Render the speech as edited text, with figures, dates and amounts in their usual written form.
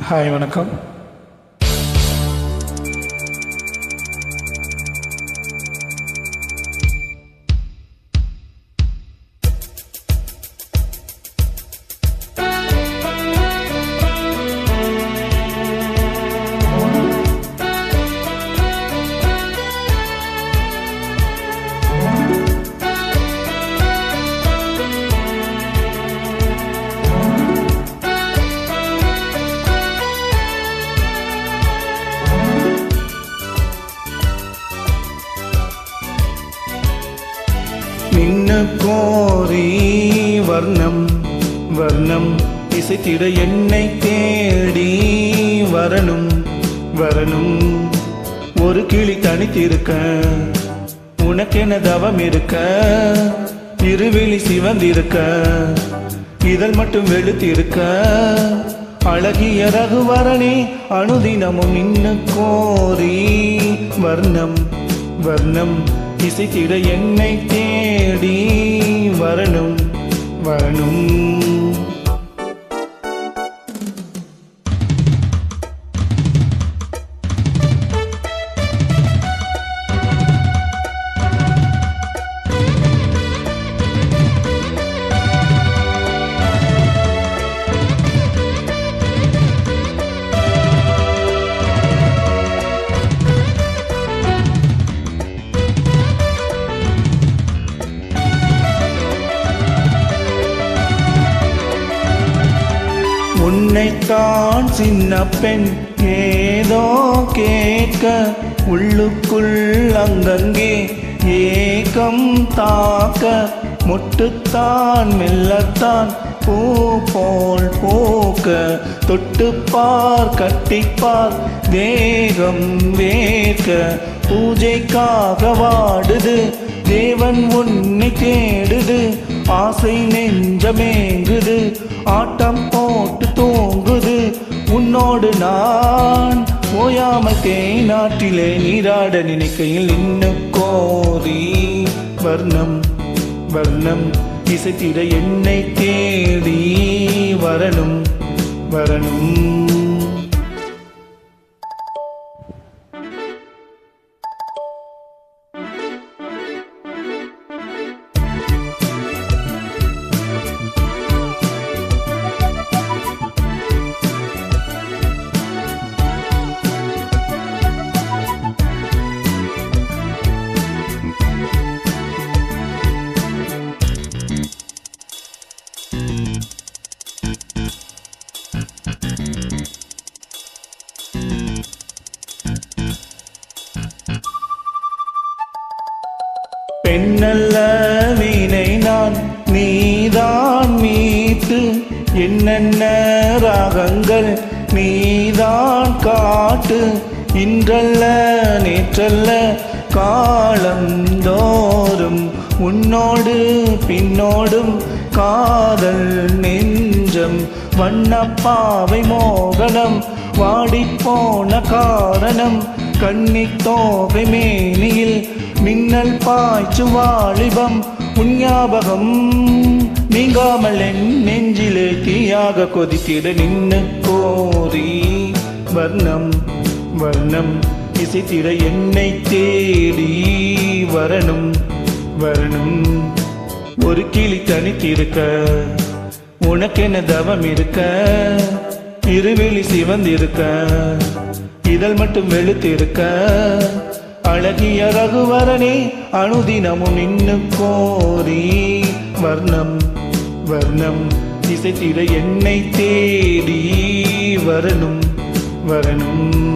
Hi வணக்கம். நின்னு கோரி வர்ணம் வர்ணம் இசைத்திட என்னை தேடி வரணும் வரணும். ஒரு கிளி தனித்திருக்க உனக்கென தவம் இருக்க, இருவிழி சிவந்திருக்க, இதழ் மட்டும் வெளுத்திருக்க, அழகிய ரகுவரனே அனுதினமும் நின்னு கோரி வர்ணம் வர்ணம் இசைத்திட என்னை தேடி வரணும் வரணும். உன்னைத்தான் சின்ன பெண் ஏதோ கேட்க, உள்ளுக்குள் அங்கங்கே ஏகம் தாக்க, மொட்டுத்தான் மெல்லத்தான் பூ போல் பூக்க, தொட்டுப்பார் கட்டிப்பார் வேகம் வேர்க்க, பூஜைக்காக வாடுது தேவன் உன்னை தேடுது, ஆசை நெஞ்சமேங்குது ஆட்டம் போட்டு தூங்குது, உன்னோடு நான் ஓயாமல் தேநாட்டிலே நீராட நினைக்கையில் நின்னு கோரி வர்ணம் வர்ணம் இசைத்திட என்னை தேடி வரணும் வரணும். பெண்ணல்ல வீணை நான் நீதான் மீட்டு, என்னென்ன ராகங்கள் நீதான் காட்டு, இன்றல்ல நேற்றல்ல காலந்தோறும் உன்னோடு பின்னோடும் காதல் நெஞ்சம், வண்ணப்பாவை மோகனம் வாடிப்போன காரணம், கன்னித்தோகை மேனியில் மின்னல் பாய்ச்சு வாலிபம், உன் ஞாபகம் நீங்காமல் என் நெஞ்சிலே தீயாக கொதித்திட நின்னு கோரி வர்ணம் வர்ணம் இசைத்திட என்னை தேடி வரணும் வரணும். ஒரு கிளி தனித்திருக்க உனக்கென தவம் இருக்க, இருவிழி சிவந்திருக்க, இதழ் மட்டும் வெளுத்திருக்க, அழகிய ரகுவரனே அனுதினமும் நின்னு கோரி வர்ணம் வர்ணம் இசைத்திட என்னை தேடி வரணும் வரணும்.